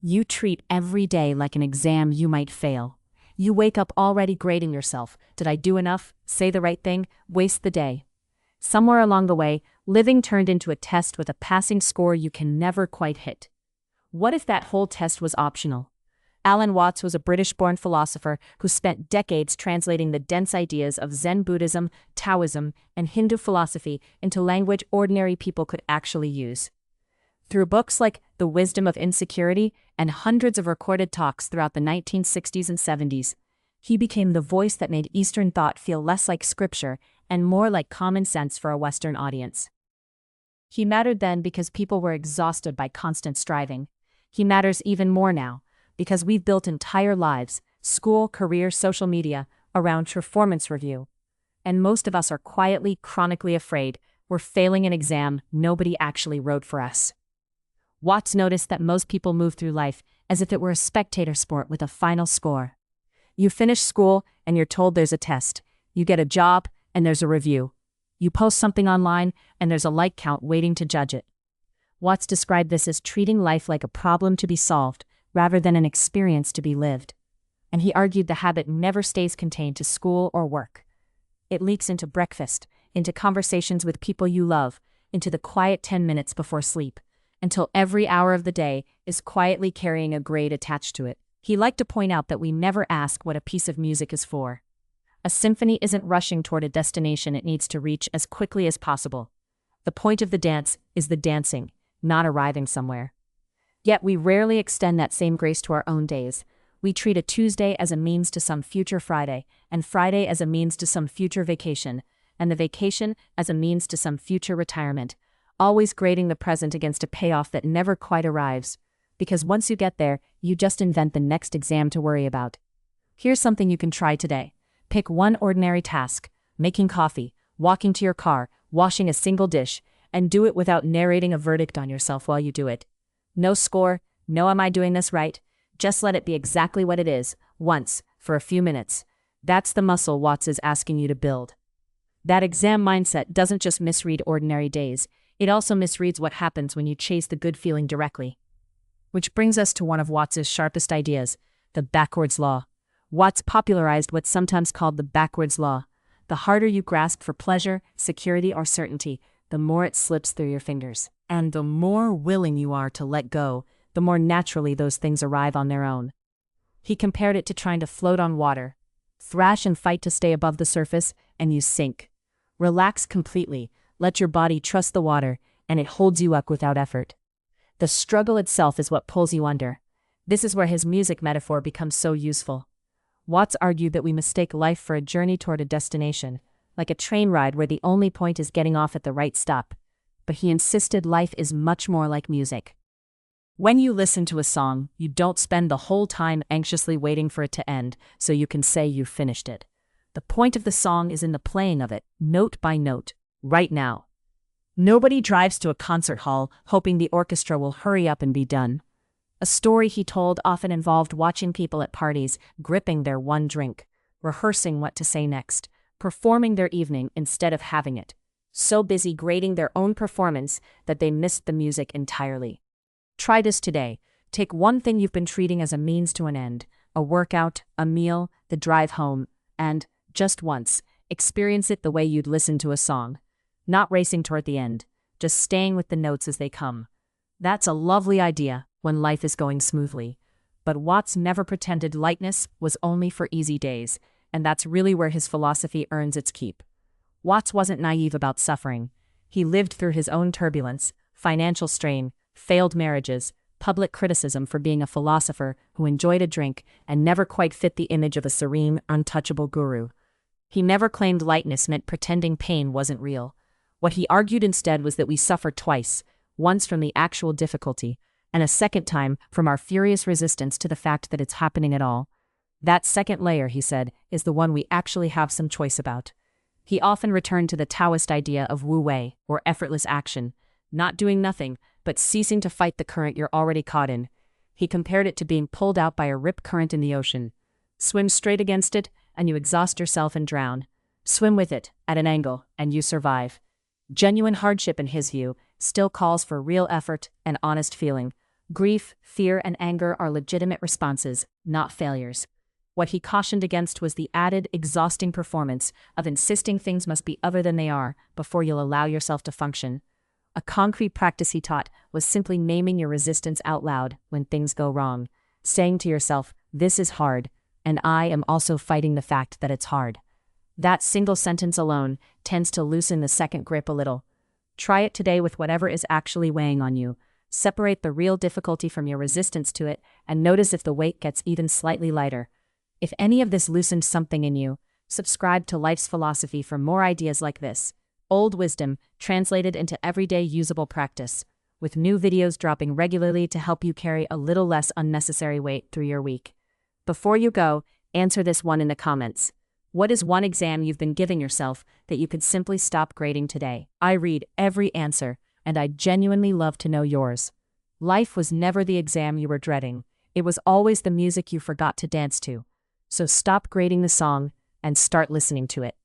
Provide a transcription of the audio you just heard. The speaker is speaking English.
You treat every day like an exam you might fail. You wake up already grading yourself. Did I do enough? Say the right thing? Waste the day. Somewhere along the way, living turned into a test with a passing score you can never quite hit. What if that whole test was optional? Alan Watts was a British-born philosopher who spent decades translating the dense ideas of Zen Buddhism, Taoism, and Hindu philosophy into language ordinary people could actually use. Through books like The Wisdom of Insecurity and hundreds of recorded talks throughout the 1960s and 70s, he became the voice that made Eastern thought feel less like scripture and more like common sense for a Western audience. He mattered then because people were exhausted by constant striving. He matters even more now, because we've built entire lives, school, career, social media, around performance review. And most of us are quietly, chronically afraid we're failing an exam nobody actually wrote for us. Watts noticed that most people move through life as if it were a spectator sport with a final score. You finish school and you're told there's a test. You get a job and there's a review. You post something online and there's a like count waiting to judge it. Watts described this as treating life like a problem to be solved rather than an experience to be lived. And he argued the habit never stays contained to school or work. It leaks into breakfast, into conversations with people you love, into the quiet 10 minutes before sleep, until every hour of the day is quietly carrying a grade attached to it. He liked to point out that we never ask what a piece of music is for. A symphony isn't rushing toward a destination it needs to reach as quickly as possible. The point of the dance is the dancing, not arriving somewhere. Yet we rarely extend that same grace to our own days. We treat a Tuesday as a means to some future Friday, and Friday as a means to some future vacation, and the vacation as a means to some future retirement, always grading the present against a payoff that never quite arrives. Because once you get there, you just invent the next exam to worry about. Here's something you can try today. Pick one ordinary task, making coffee, walking to your car, washing a single dish, and do it without narrating a verdict on yourself while you do it. No score, no am I doing this right? Just let it be exactly what it is, once, for a few minutes. That's the muscle Watts is asking you to build. That exam mindset doesn't just misread ordinary days, it also misreads what happens when you chase the good feeling directly. Which brings us to one of Watts's sharpest ideas, the backwards law. Watts popularized what's sometimes called the backwards law. The harder you grasp for pleasure, security, or certainty, the more it slips through your fingers. And the more willing you are to let go, the more naturally those things arrive on their own. He compared it to trying to float on water. Thrash and fight to stay above the surface, and you sink. Relax completely, let your body trust the water, and it holds you up without effort. The struggle itself is what pulls you under. This is where his music metaphor becomes so useful. Watts argued that we mistake life for a journey toward a destination, like a train ride where the only point is getting off at the right stop. But he insisted life is much more like music. When you listen to a song, you don't spend the whole time anxiously waiting for it to end so you can say you finished it. The point of the song is in the playing of it, note by note, right now. Nobody drives to a concert hall hoping the orchestra will hurry up and be done. A story he told often involved watching people at parties gripping their one drink, rehearsing what to say next, performing their evening instead of having it. So busy grading their own performance that they missed the music entirely. Try this today. Take one thing you've been treating as a means to an end, a workout, a meal, the drive home, and, just once, experience it the way you'd listen to a song. Not racing toward the end, just staying with the notes as they come. That's a lovely idea when life is going smoothly. But Watts never pretended lightness was only for easy days, and that's really where his philosophy earns its keep. Watts wasn't naive about suffering. He lived through his own turbulence, financial strain, failed marriages, public criticism for being a philosopher who enjoyed a drink and never quite fit the image of a serene, untouchable guru. He never claimed lightness meant pretending pain wasn't real. What he argued instead was that we suffer twice, once from the actual difficulty, and a second time from our furious resistance to the fact that it's happening at all. That second layer, he said, is the one we actually have some choice about. He often returned to the Taoist idea of wu wei, or effortless action, not doing nothing, but ceasing to fight the current you're already caught in. He compared it to being pulled out by a rip current in the ocean. Swim straight against it, and you exhaust yourself and drown. Swim with it, at an angle, and you survive. Genuine hardship, in his view, still calls for real effort and honest feeling, Grief, fear, and anger are legitimate responses, not failures. What he cautioned against was the added, exhausting performance of insisting things must be other than they are before you'll allow yourself to function. A concrete practice he taught was simply naming your resistance out loud when things go wrong, saying to yourself, "This is hard, and I am also fighting the fact that it's hard." That single sentence alone tends to loosen the second grip a little. Try it today with whatever is actually weighing on you. Separate the real difficulty from your resistance to it, and notice if the weight gets even slightly lighter. If any of this loosened something in you, subscribe to Life's Philosophy for more ideas like this. Old wisdom translated into everyday usable practice, with new videos dropping regularly to help you carry a little less unnecessary weight through your week. Before you go, answer this one in the comments. What is one exam you've been giving yourself that you could simply stop grading today? I read every answer, and I genuinely love to know yours. Life was never the exam you were dreading. It was always the music you forgot to dance to. So stop grading the song and start listening to it.